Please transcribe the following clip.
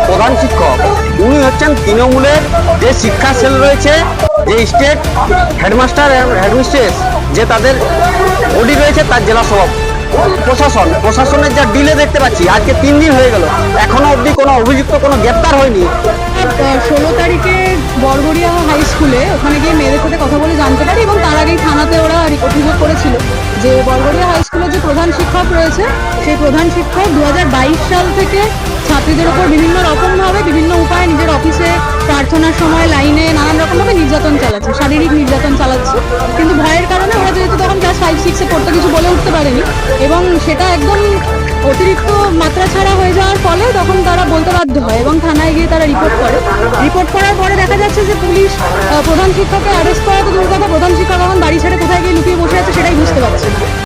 প্রধান শিক্ষক উনি হচ্ছেন তৃণমূলের যে শিক্ষা সেল রয়েছে, যে স্টেট হেডমাস্টার হেডমিস্ট্রেস যে তাদের বডি রয়েছে, তার জেলা সভাপতি। প্রশাসনের যা ডিলে দেখতে পাচ্ছি, আজকে 3 দিন হয়ে গেল, এখনো অবধি কোনো অভিযুক্ত কোনো গ্রেপ্তার হয়নি। 16 তারিখে বড়গড়িয়া হাই স্কুলে ওখানে গিয়ে মেয়েদের সাথে কথা বলে জানতে পারি, এবং তার আগেই থানাতে ওরা অভিযোগ করেছিল যে বড়গড়িয়া হাই স্কুলের যে প্রধান শিক্ষক রয়েছে, সেই প্রধান শিক্ষক 2022 সাল থেকে ছাত্রীদের উপর বিভিন্ন রকমভাবে বিভিন্ন উপায়ে নিজের অফিসে প্রার্থনার সময় লাইনে নানান রকমভাবে নির্যাতন চালাচ্ছে, শারীরিক নির্যাতন চালাচ্ছে। কিন্তু ভয়ের কারণে ওরা যেহেতু তখন ক্লাস 5-6-এ পড়তে কিছু বলে উঠতে পারেনি, এবং সেটা একদম অতিরিক্ত মাত্রা ছাড়া হয়ে যাওয়ার ফলে তখন তারা বলতে বাধ্য হয় এবং থানায় গিয়ে তারা রিপোর্ট করার পরে দেখা যাচ্ছে যে পুলিশ প্রধান শিক্ষককে অ্যারেস্ট করা তো দূর কথা, প্রধান শিক্ষক এখন বাড়ি ছেড়ে কোথায় গিয়ে লুকিয়ে বসে আছে সেটাই বুঝতে পারছে না।